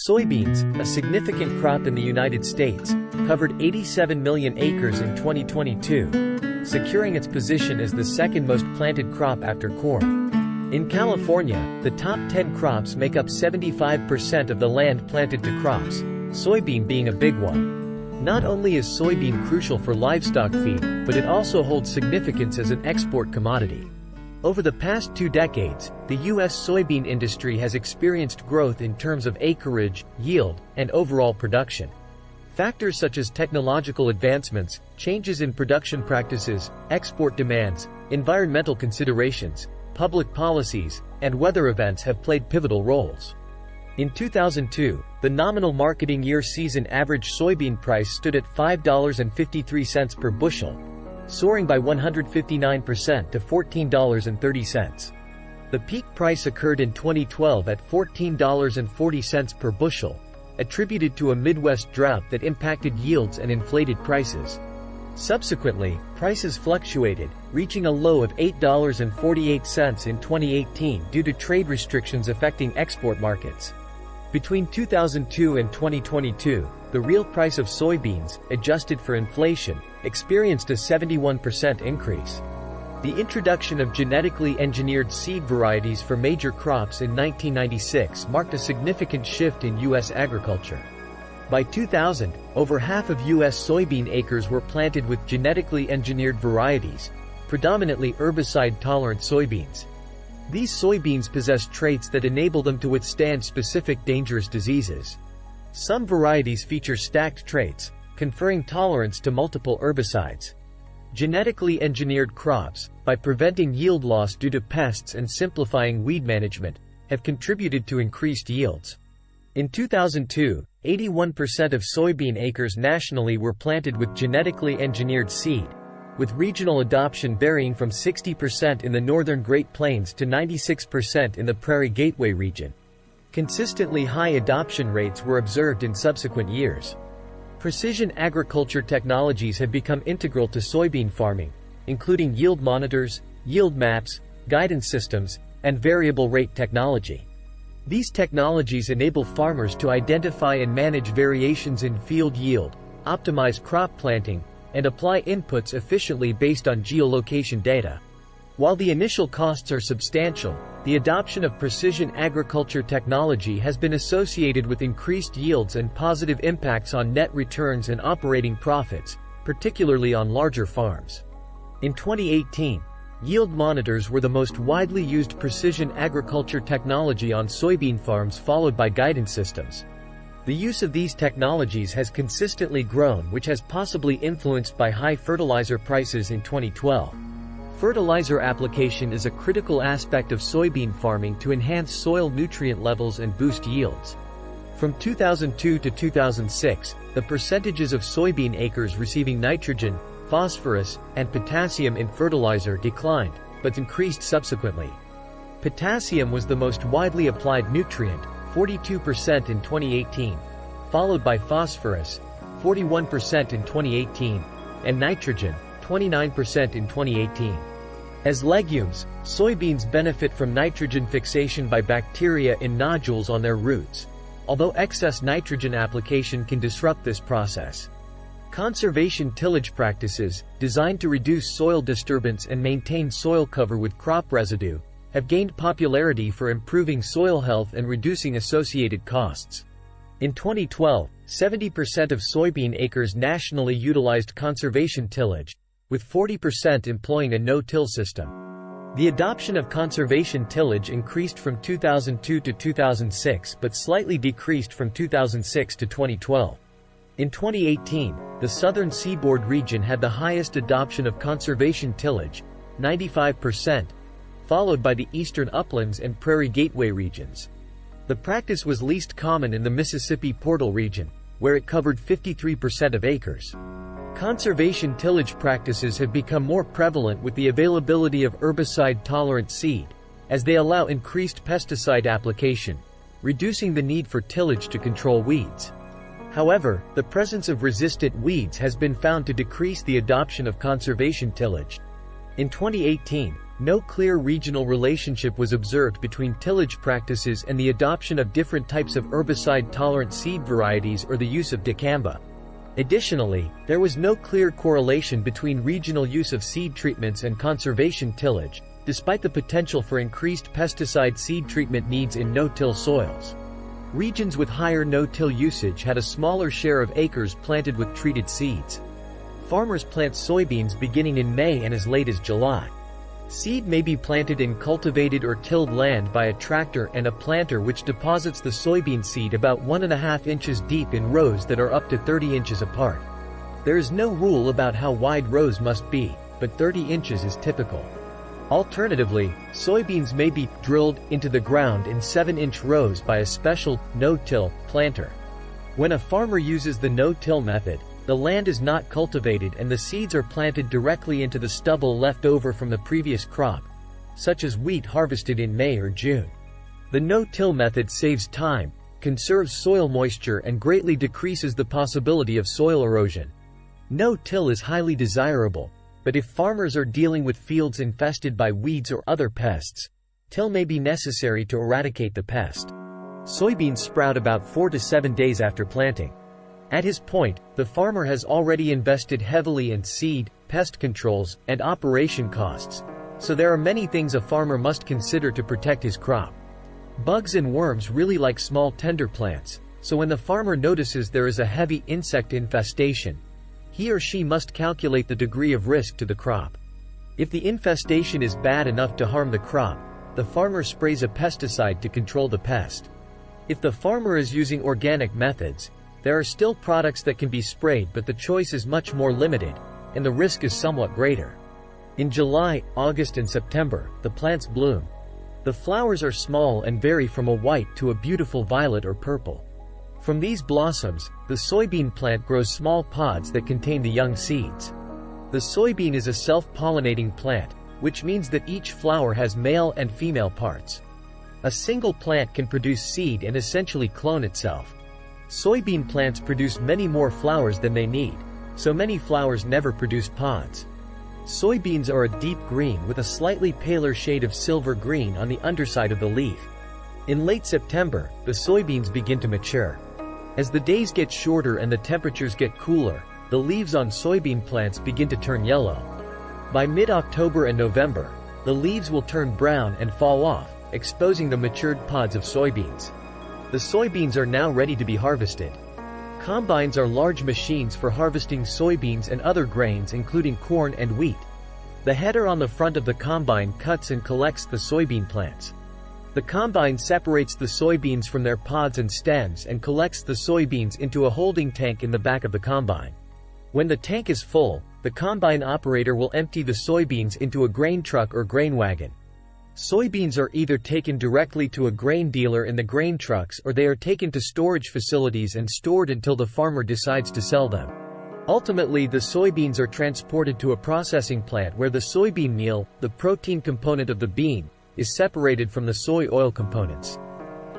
Soybeans, a significant crop in the United States, covered 87 million acres in 2022, securing its position as the second most planted crop after corn. In California, the top 10 crops make up 75% of the land planted to crops, soybean being a big one. Not only is soybean crucial for livestock feed, but it also holds significance as an export commodity. Over the past 2 decades, the U.S. soybean industry has experienced growth in terms of acreage, yield, and overall production. Factors such as technological advancements, changes in production practices, export demands, environmental considerations, public policies, and weather events have played pivotal roles. In 2002, the nominal marketing year season average soybean price stood at $5.53 per bushel, soaring by 159% to $14.30. The peak price occurred in 2012 at $14.40 per bushel, attributed to a Midwest drought that impacted yields and inflated prices. Subsequently, prices fluctuated, reaching a low of $8.48 in 2018 due to trade restrictions affecting export markets. Between 2002 and 2022, the real price of soybeans, adjusted for inflation, experienced a 71% increase. The introduction of genetically engineered seed varieties for major crops in 1996 marked a significant shift in U.S. agriculture. By 2000, over half of U.S. soybean acres were planted with genetically engineered varieties, predominantly herbicide-tolerant soybeans. These soybeans possess traits that enable them to withstand specific dangerous diseases. Some varieties feature stacked traits, conferring tolerance to multiple herbicides. Genetically engineered crops, by preventing yield loss due to pests and simplifying weed management, have contributed to increased yields. In 2002, 81% of soybean acres nationally were planted with genetically engineered seed, with regional adoption varying from 60% in the northern Great Plains to 96% in the Prairie Gateway region. Consistently high adoption rates were observed in subsequent years. Precision agriculture technologies have become integral to soybean farming, including yield monitors, yield maps, guidance systems, and variable rate technology. These technologies enable farmers to identify and manage variations in field yield, optimize crop planting, and apply inputs efficiently based on geolocation data. While the initial costs are substantial, the adoption of precision agriculture technology has been associated with increased yields and positive impacts on net returns and operating profits, particularly on larger farms. In 2018, yield monitors were the most widely used precision agriculture technology on soybean farms, followed by guidance systems. The use of these technologies has consistently grown, which has possibly influenced by high fertilizer prices in 2012. Fertilizer application is a critical aspect of soybean farming to enhance soil nutrient levels and boost yields. From 2002 to 2006, the percentages of soybean acres receiving nitrogen, phosphorus, and potassium in fertilizer declined, but increased subsequently. Potassium was the most widely applied nutrient, 42% in 2018, followed by phosphorus, 41% in 2018, and nitrogen, 29% in 2018. As legumes, soybeans benefit from nitrogen fixation by bacteria in nodules on their roots, although excess nitrogen application can disrupt this process. Conservation tillage practices, designed to reduce soil disturbance and maintain soil cover with crop residue, have gained popularity for improving soil health and reducing associated costs. In 2012, 70% of soybean acres nationally utilized conservation tillage, with 40% employing a no-till system. The adoption of conservation tillage increased from 2002 to 2006 but slightly decreased from 2006 to 2012. In 2018, the southern seaboard region had the highest adoption of conservation tillage, 95%, followed by the eastern uplands and Prairie Gateway regions. The practice was least common in the Mississippi Portal region, where it covered 53% of acres. Conservation tillage practices have become more prevalent with the availability of herbicide-tolerant seed, as they allow increased pesticide application, reducing the need for tillage to control weeds. However, the presence of resistant weeds has been found to decrease the adoption of conservation tillage. In 2018, No clear regional relationship was observed between tillage practices and the adoption of different types of herbicide-tolerant seed varieties or the use of dicamba. Additionally, there was no clear correlation between regional use of seed treatments and conservation tillage, despite the potential for increased pesticide seed treatment needs in no-till soils. Regions with higher no-till usage had a smaller share of acres planted with treated seeds. Farmers plant soybeans beginning in May and as late as July. Seed may be planted in cultivated or tilled land by a tractor and a planter which deposits the soybean seed about 1.5 inches deep in rows that are up to 30 inches apart. There is no rule about how wide rows must be, but 30 inches is typical. Alternatively, soybeans may be drilled into the ground in 7-inch rows by a special no-till planter. When a farmer uses the no-till method, the land is not cultivated and the seeds are planted directly into the stubble left over from the previous crop, such as wheat harvested in May or June. The no-till method saves time, conserves soil moisture and greatly decreases the possibility of soil erosion. No-till is highly desirable, but if farmers are dealing with fields infested by weeds or other pests, till may be necessary to eradicate the pest. Soybeans sprout about 4 to 7 days after planting. At his point, the farmer has already invested heavily in seed, pest controls, and operation costs, so there are many things a farmer must consider to protect his crop. Bugs and worms really like small tender plants, so when the farmer notices there is a heavy insect infestation, he or she must calculate the degree of risk to the crop. If the infestation is bad enough to harm the crop, the farmer sprays a pesticide to control the pest. If the farmer is using organic methods, there are still products that can be sprayed, but the choice is much more limited, and the risk is somewhat greater. In July, August and September, the plants bloom. The flowers are small and vary from a white to a beautiful violet or purple. From these blossoms, the soybean plant grows small pods that contain the young seeds. The soybean is a self-pollinating plant, which means that each flower has male and female parts. A single plant can produce seed and essentially clone itself. Soybean plants produce many more flowers than they need, so many flowers never produce pods. Soybeans are a deep green with a slightly paler shade of silver green on the underside of the leaf. In late September, the soybeans begin to mature. As the days get shorter and the temperatures get cooler, the leaves on soybean plants begin to turn yellow. By mid-October and November, the leaves will turn brown and fall off, exposing the matured pods of soybeans. The soybeans are now ready to be harvested. Combines are large machines for harvesting soybeans and other grains including corn and wheat. The header on the front of the combine cuts and collects the soybean plants. The combine separates the soybeans from their pods and stems and collects the soybeans into a holding tank in the back of the combine. When the tank is full, the combine operator will empty the soybeans into a grain truck or grain wagon. Soybeans are either taken directly to a grain dealer in the grain trucks or they are taken to storage facilities and stored until the farmer decides to sell them. Ultimately, the soybeans are transported to a processing plant where the soybean meal, the protein component of the bean, is separated from the soy oil components.